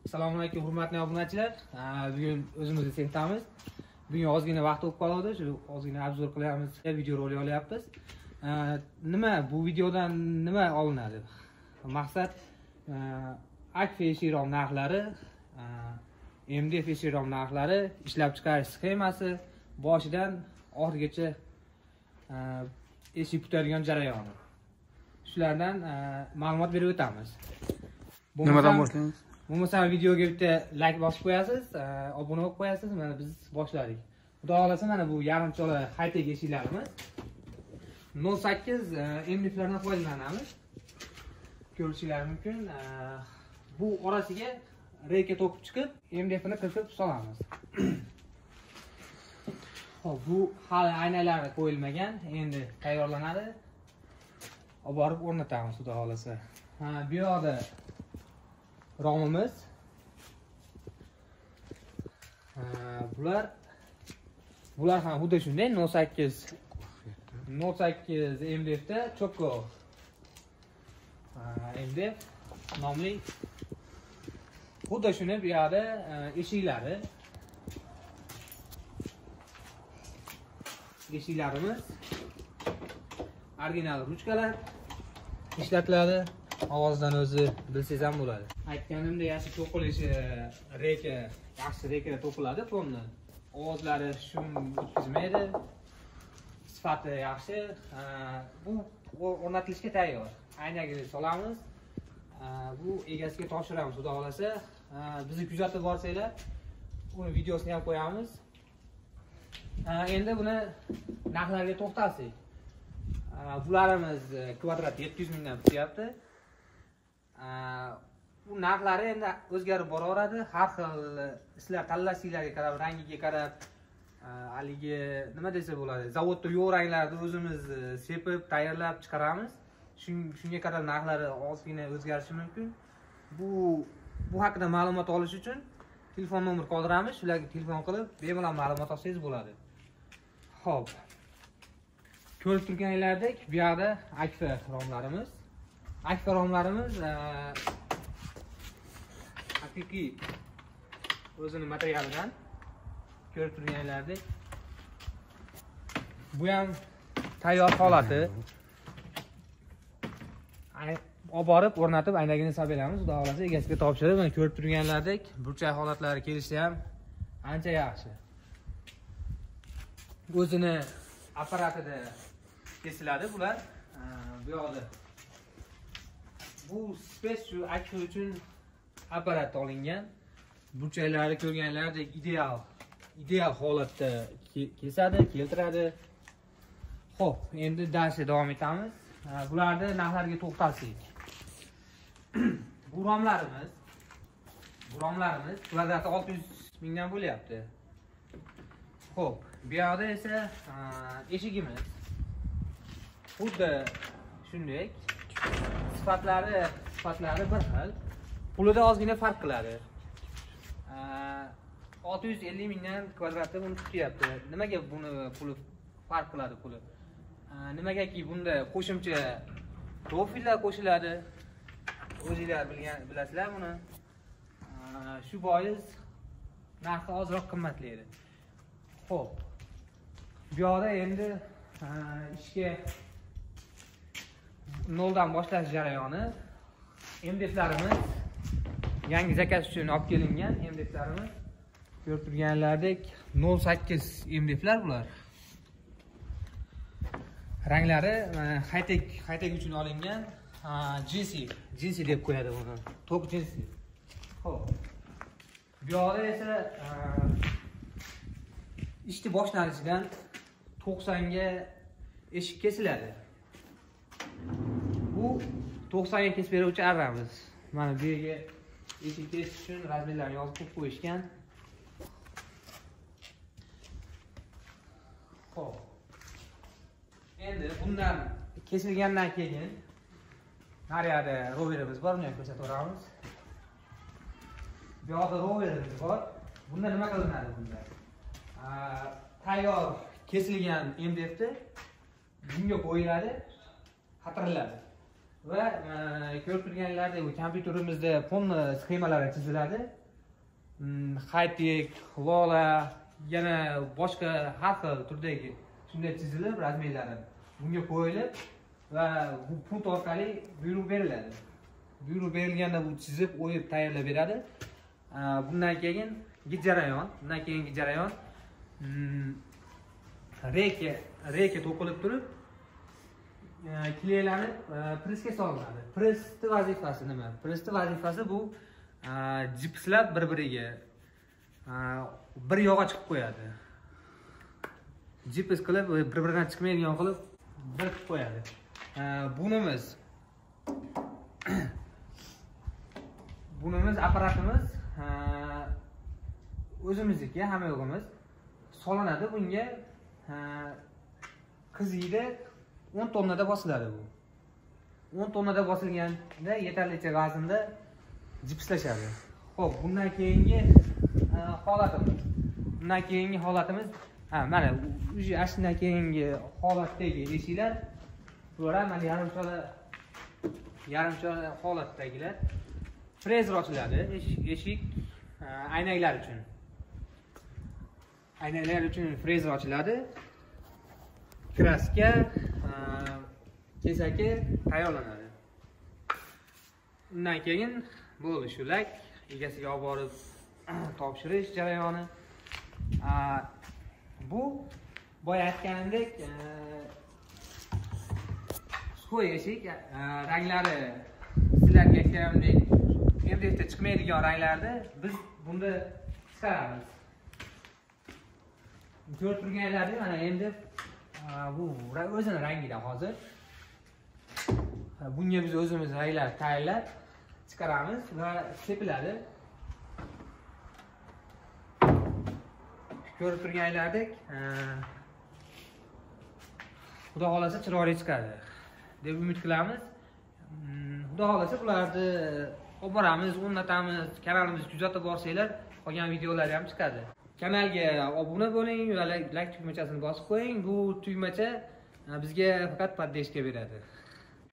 Assalomu alaykum hurmatli obunachilar. Bugun o'zimizni sextamiz. Bugun ozgina vaqt o'tib qoldi, shu ozgina obzor qilyapmiz, video rolik olyapmiz. Nima bu videodan nima olinadi? Maqsad Akfa eshikrom narxlari, MDF eshikrom narxlari, ishlab chiqarish sxemasi, boshidan oxirigacha eshik tutadigan jarayoni. Shulardan ma'lumot berib o'tamiz. Nimadan boshlaymiz? Bo'lmasa videoga bitta like bosib qo'yasiz, obuna bo'lib qo'yasiz. Mana biz boshladik. Xudo xolasa mana bu yarimchola high-tech eshiklarimiz 08 MDFlardan foydalanamiz. Ko'rishingiz mumkin. Bu orasiga reyka to'qib chiqib, MDFni kiritib solamiz. Xo'p, bu hali aynalari qo'yilmagan, endi tayyorlanadi. Olib borib o'rnatamiz xudo xolasa. Bu yoqda romimiz. Bular ham xuddi shunday 08 MDFda Choco MDF nomli xuddi shuni bu yerda eshiklarimiz original ruchkalar ishlatiladi. Ovozdan o'zi bilsangiz ham bo'ladi. Aytganimdek, yaxshi to'qilishi yaxshi reyka to'qiladi fondan. Ovozlari shum o'tkazmaydi. Sifati yaxshi. Bu o'rnatilishga tayyor. Aynaga solamiz. Bu egasiga topshiramiz xudo xolasa. Bizni kuzatib borsanglar, uni videosini ham qo'yamiz. Endi buni narxlarga to'xtalsak. Bularimiz kvadrat 700 mingdan tutyapti. Bu narxlari endi o'zgarib boraveradi. Har xil sizlar tanlashinglarga qarab, rangiga qarab, haligi nima desa bo'ladi, zavodda yo'q ranglarni o'zimiz sepib, tayyorlab chiqaramiz. Shunga qarab narxlari ozgina o'zgarishi mumkin. Bu haqida ma'lumot olish uchun telefon nomer qoldiramiz. Shularga telefon qilib, bemalol ma'lumot olsangiz bo'ladi. Xo'p. Ko'rib turganinglardek, bu yerda Akfa romlarimiz. Akfa romlarimiz haqiqiy o'zini materialidan ko'rib turganinglardek. Bu ham tayyor holati. Olib borib o'rnatib aynagini sabelamiz. Xudo xolasa egasiga topshirib, mana ko'rib turganlardek, burchak holatlari kelishi ham ancha yaxshi. O'zini apparatida kesiladi bular. Bu yoqda bu space shu Akfa uchun apparat olingan. Burchaklari ko'rganlardek ideal holatda kesadi, keltiradi. Xo'p, endi darsga davom etamiz. Bularni narxlarga to'xtalsak. Bu romlarimiz kvadrati 600 mingdan bo'lyapti. Xo'p, bu yoqda esa eshigimiz. Xuddi shunday. Sifatlari bir xil. Pulida ozgina farq qiladi. 650 mingdan kvadratda buni tutyapti. Nimaga buni puli farq qiladi puli? Nimagaki bunda qo'shimcha profillar qo'shiladi. O'zingizlar bilasizlar buni. Shu bois narxi ozroq qimmatlaydi. Xo'p. Bu yoqda endi ishga noldan boshlash jarayoni. MDFlarimiz yangi zakaz uchun olib kelingan MDFlarimiz. Ko'rib turganlardek 08 MDFlar bular. Ranglari high-tech uchun olingan, jinsi deb qo'yadi buni. Tok jinsi. Xo'p. Bu yoqda esa ishni boshlanishidan 90 ga eshik kesiladi. Bu 90 ga kesib beruvchi arramiz. Mana bu yerga eshik kesish uchun razmerlarni yozib qo'yishgan. Xo'p. Endi bundan kesilgandan keyin naryoqda roverimiz bor, uni ham ko'rsataveramiz. Bu yoqda roverimiz bor. Bunda nima qilinadi bunda? Tayyor kesilgan MDFni bunga qo'yiladi, qatiriladi. va ko'rib turganlaridek bu kompyuterimizda polni sxemalari chiziladi. Haytek, lola, yana boshqa har xil turdagi shunday chizilib razmerlari bunga qo'yilib va bu pult orqali buyruq beriladi. Buyruq berilganda bu chizib, o'yib tayyorlab beradi. Bundan keyingi jarayon reka to'qilib turib kleylanib pressga solinadi. Pressning vazifasi nima? Pressning vazifasi bu jipslar bir-biriga bir yo'g'a chiqib qo'yadi. Jips qilib bir-biridan chiqmaydigan qilib birikib qo'yadi. Bunimiz apparatimiz o'zimizniki, hamma yo'g'imiz solinadi. Bunga qiziydi 10 tonnada bosiladi bu. 10 tonnada bosilganda yetarlicha vaznda jipslashadi. Xo'p, bundan keyingi holatimiz mana shundan keyingi holatdagi eshiklar bular mana yarimchola holatdagilar. Frezer ochiladi, eshik aynaklar uchun frezer ochiladi. Kraska, kesaki tayyorlanadi. Undan keyin bo'ldi shu lak egasiga olib borib topshirish jarayoni. Bu boya aytganimdek suvoy eshik ranglari sizlarga aytganimdek MDFda chiqmaydigan ranglarni biz bunda chiqaramiz. Ko'rib turganlaringiz mana MDF bu o'zini rangida hozir. Bunga biz o'zimiz ranglar tayyorlab chiqaramiz va sepiladi. Ko'rib turganlaringizdek Xudo xolasa chiroyli chiqadi deb umid qilamiz. Xudo xolasa bularni olib boramiz, o'rnatamiz, kanalimizni kuzatib borsanglar, qolgan videolar ham chiqadi. Kanalga obuna bo'ling va like tugmachasini bosib qo'ying. Bu tugmacha bizga faqat podдержка beradi.